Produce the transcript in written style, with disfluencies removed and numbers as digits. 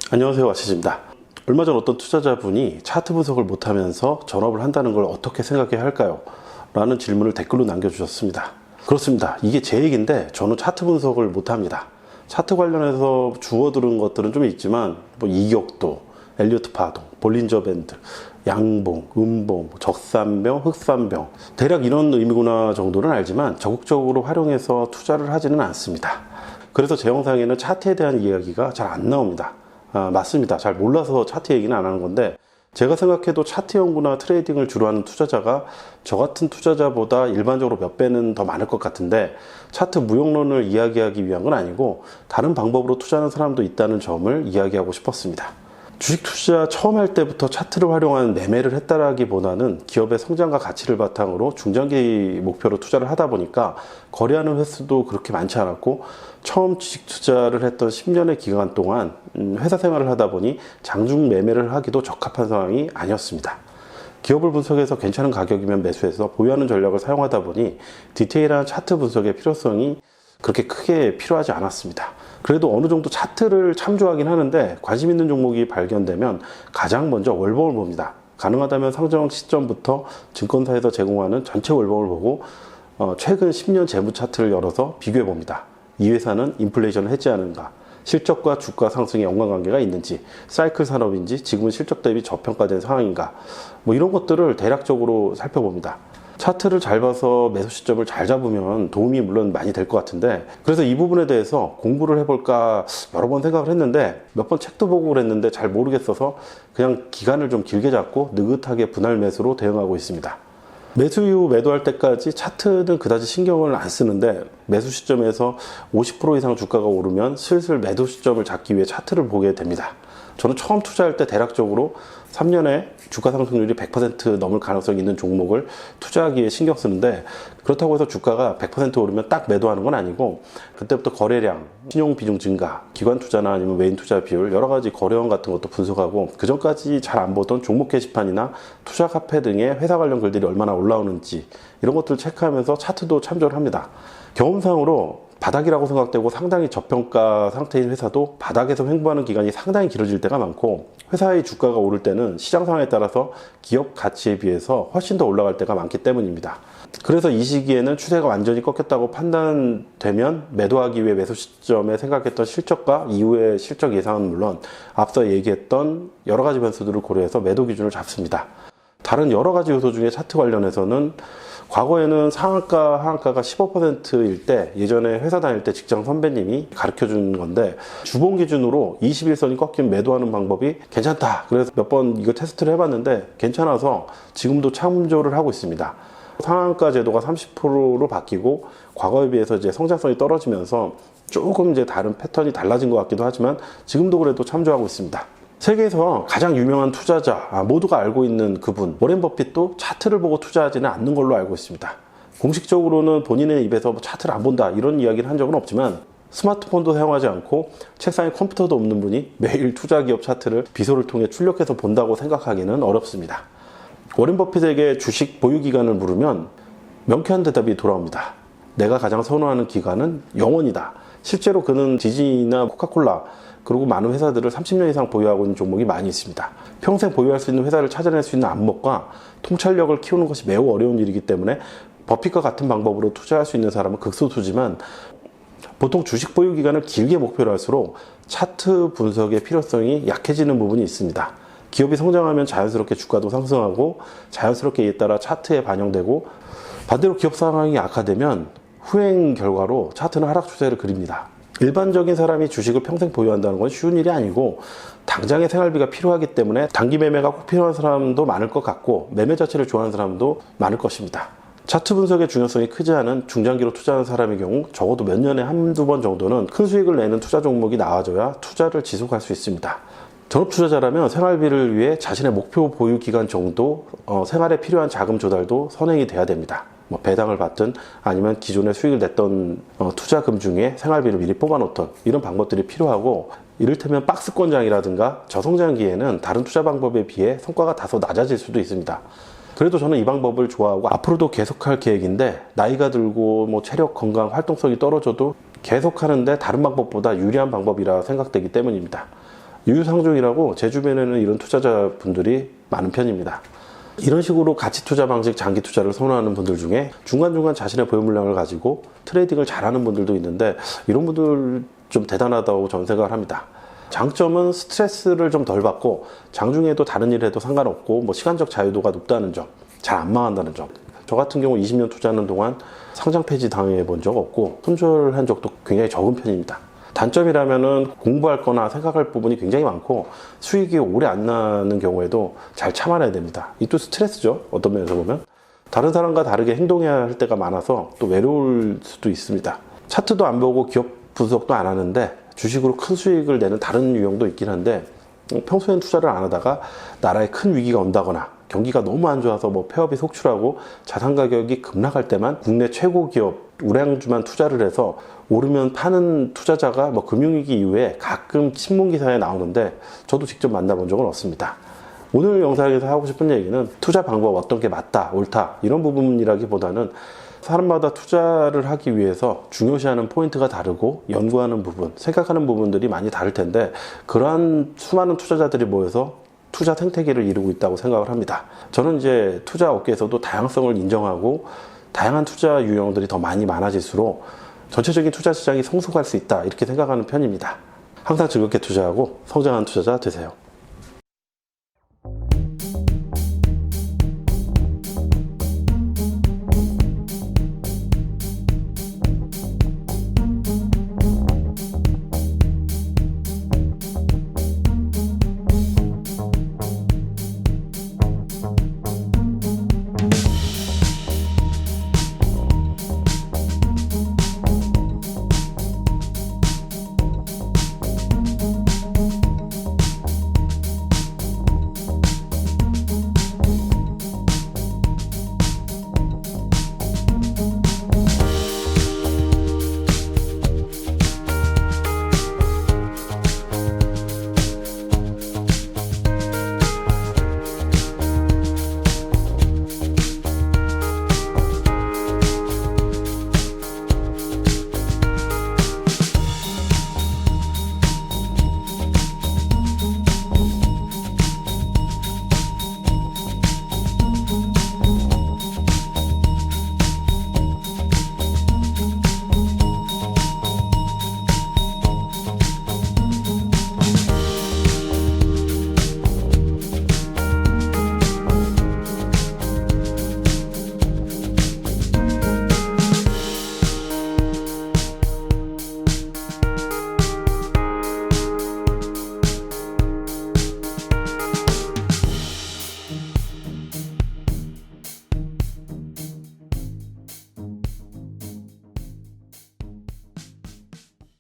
안녕하세요, 와치즈입니다. 얼마 전 어떤 투자자분이 차트 분석을 못하면서 전업을 한다는 걸 어떻게 생각해야 할까요? 라는 질문을 댓글로 남겨주셨습니다. 그렇습니다. 이게 제 얘기인데 저는 차트 분석을 못합니다. 차트 관련해서 주워 들은 것들은 좀 있지만 이격도, 엘리어트 파동, 볼린저 밴드, 양봉, 음봉, 적산병, 흑산병 대략 이런 의미구나 정도는 알지만 적극적으로 활용해서 투자를 하지는 않습니다. 그래서 제 영상에는 차트에 대한 이야기가 잘 안 나옵니다. 맞습니다. 잘 몰라서 차트 얘기는 안 하는 건데, 제가 생각해도 차트 연구나 트레이딩을 주로 하는 투자자가 저 같은 투자자보다 일반적으로 몇 배는 더 많을 것 같은데, 차트 무용론을 이야기하기 위한 건 아니고 다른 방법으로 투자하는 사람도 있다는 점을 이야기하고 싶었습니다. 주식 투자 처음 할 때부터 차트를 활용한 매매를 했다라기보다는 기업의 성장과 가치를 바탕으로 중장기 목표로 투자를 하다 보니까 거래하는 횟수도 그렇게 많지 않았고, 처음 주식 투자를 했던 10년의 기간 동안 회사 생활을 하다 보니 장중 매매를 하기도 적합한 상황이 아니었습니다. 기업을 분석해서 괜찮은 가격이면 매수해서 보유하는 전략을 사용하다 보니 디테일한 차트 분석의 필요성이 그렇게 크게 필요하지 않았습니다. 그래도 어느 정도 차트를 참조하긴 하는데, 관심 있는 종목이 발견되면 가장 먼저 월봉을 봅니다. 가능하다면 상장 시점부터 증권사에서 제공하는 전체 월봉을 보고 최근 10년 재무 차트를 열어서 비교해 봅니다. 이 회사는 인플레이션을 해지하는가, 실적과 주가 상승에 연관관계가 있는지, 사이클 산업인지, 지금은 실적 대비 저평가된 상황인가, 이런 것들을 대략적으로 살펴봅니다. 차트를 잘 봐서 매수 시점을 잘 잡으면 도움이 물론 많이 될 것 같은데, 그래서 이 부분에 대해서 공부를 해볼까 여러 번 생각을 했는데, 몇 번 책도 보고 그랬는데 잘 모르겠어서 그냥 기간을 좀 길게 잡고 느긋하게 분할 매수로 대응하고 있습니다. 매수 이후 매도할 때까지 차트는 그다지 신경을 안 쓰는데, 매수 시점에서 50% 이상 주가가 오르면 슬슬 매도 시점을 잡기 위해 차트를 보게 됩니다. 저는 처음 투자할 때 대략적으로 3년에 주가 상승률이 100% 넘을 가능성이 있는 종목을 투자하기에 신경 쓰는데, 그렇다고 해서 주가가 100% 오르면 딱 매도하는 건 아니고, 그때부터 거래량, 신용 비중 증가, 기관 투자나 아니면 외인 투자 비율, 여러 가지 거래원 같은 것도 분석하고, 그 전까지 잘 안 보던 종목 게시판이나 투자 카페 등의 회사 관련 글들이 얼마나 올라오는지, 이런 것들을 체크하면서 차트도 참조를 합니다. 경험상으로 바닥이라고 생각되고 상당히 저평가 상태인 회사도 바닥에서 횡보하는 기간이 상당히 길어질 때가 많고, 회사의 주가가 오를 때는 시장 상황에 따라서 기업 가치에 비해서 훨씬 더 올라갈 때가 많기 때문입니다. 그래서 이 시기에는 추세가 완전히 꺾였다고 판단되면 매도하기 위해 매수 시점에 생각했던 실적과 이후의 실적 예상은 물론 앞서 얘기했던 여러 가지 변수들을 고려해서 매도 기준을 잡습니다. 다른 여러 가지 요소 중에 차트 관련해서는, 과거에는 상한가, 하한가가 15%일 때, 예전에 회사 다닐 때 직장 선배님이 가르쳐 준 건데, 주봉 기준으로 21선이 꺾이면 매도하는 방법이 괜찮다. 그래서 몇 번 이거 테스트를 해봤는데 괜찮아서 지금도 참조를 하고 있습니다. 상한가 제도가 30%로 바뀌고, 과거에 비해서 이제 성장성이 떨어지면서 조금 이제 다른 패턴이 달라진 것 같기도 하지만, 지금도 그래도 참조하고 있습니다. 세계에서 가장 유명한 투자자, 모두가 알고 있는 그분 워렌 버핏도 차트를 보고 투자하지는 않는 걸로 알고 있습니다. 공식적으로는 본인의 입에서 차트를 안 본다 이런 이야기를 한 적은 없지만, 스마트폰도 사용하지 않고 책상에 컴퓨터도 없는 분이 매일 투자기업 차트를 비서를 통해 출력해서 본다고 생각하기는 어렵습니다. 워렌 버핏에게 주식 보유 기간을 물으면 명쾌한 대답이 돌아옵니다. 내가 가장 선호하는 기간은 영원이다. 실제로 그는 디즈니나 코카콜라, 그리고 많은 회사들을 30년 이상 보유하고 있는 종목이 많이 있습니다. 평생 보유할 수 있는 회사를 찾아낼 수 있는 안목과 통찰력을 키우는 것이 매우 어려운 일이기 때문에 버핏과 같은 방법으로 투자할 수 있는 사람은 극소수지만, 보통 주식 보유 기간을 길게 목표로 할수록 차트 분석의 필요성이 약해지는 부분이 있습니다. 기업이 성장하면 자연스럽게 주가도 상승하고, 자연스럽게 이에 따라 차트에 반영되고, 반대로 기업 상황이 악화되면 후행 결과로 차트는 하락 추세를 그립니다. 일반적인 사람이 주식을 평생 보유한다는 건 쉬운 일이 아니고, 당장의 생활비가 필요하기 때문에 단기 매매가 꼭 필요한 사람도 많을 것 같고, 매매 자체를 좋아하는 사람도 많을 것입니다. 차트 분석의 중요성이 크지 않은 중장기로 투자하는 사람의 경우 적어도 몇 년에 한두 번 정도는 큰 수익을 내는 투자 종목이 나와줘야 투자를 지속할 수 있습니다. 전업 투자자라면 생활비를 위해 자신의 목표 보유 기간 정도, 생활에 필요한 자금 조달도 선행이 돼야 됩니다. 배당을 받든 아니면 기존에 수익을 냈던 투자금 중에 생활비를 미리 뽑아놓던 이런 방법들이 필요하고, 이를테면 박스권장이라든가 저성장기에는 다른 투자 방법에 비해 성과가 다소 낮아질 수도 있습니다. 그래도 저는 이 방법을 좋아하고 앞으로도 계속할 계획인데, 나이가 들고 체력, 건강, 활동성이 떨어져도 계속하는데 다른 방법보다 유리한 방법이라 생각되기 때문입니다. 유유상종이라고 제 주변에는 이런 투자자분들이 많은 편입니다. 이런 식으로 가치 투자 방식, 장기 투자를 선호하는 분들 중에 중간중간 자신의 보유 물량을 가지고 트레이딩을 잘하는 분들도 있는데 이런 분들 좀 대단하다고 저는 생각을 합니다. 장점은 스트레스를 좀 덜 받고 장중에도 다른 일 해도 상관없고 뭐 시간적 자유도가 높다는 점, 잘 안 망한다는 점. 저 같은 경우 20년 투자하는 동안 상장 폐지 당해 본 적 없고 손절한 적도 굉장히 적은 편입니다. 단점이라면은 공부할 거나 생각할 부분이 굉장히 많고 수익이 오래 안 나는 경우에도 잘 참아내야 됩니다. 이 또 스트레스죠. 어떤 면에서 보면. 다른 사람과 다르게 행동해야 할 때가 많아서 또 외로울 수도 있습니다. 차트도 안 보고 기업 분석도 안 하는데 주식으로 큰 수익을 내는 다른 유형도 있긴 한데 평소엔 투자를 안 하다가 나라에 큰 위기가 온다거나 경기가 너무 안 좋아서 뭐 폐업이 속출하고 자산 가격이 급락할 때만 국내 최고 기업 우량주만 투자를 해서 오르면 파는 투자자가 뭐 금융위기 이후에 가끔 신문기사에 나오는데 저도 직접 만나본 적은 없습니다. 오늘 영상에서 하고 싶은 얘기는 투자 방법 어떤 게 맞다, 옳다 이런 부분이라기보다는 사람마다 투자를 하기 위해서 중요시하는 포인트가 다르고 연구하는 부분, 생각하는 부분들이 많이 다를 텐데 그러한 수많은 투자자들이 모여서 투자 생태계를 이루고 있다고 생각을 합니다. 저는 이제 투자 업계에서도 다양성을 인정하고 다양한 투자 유형들이 더 많이 많아질수록 전체적인 투자 시장이 성숙할 수 있다 이렇게 생각하는 편입니다. 항상 즐겁게 투자하고 성장한 투자자 되세요.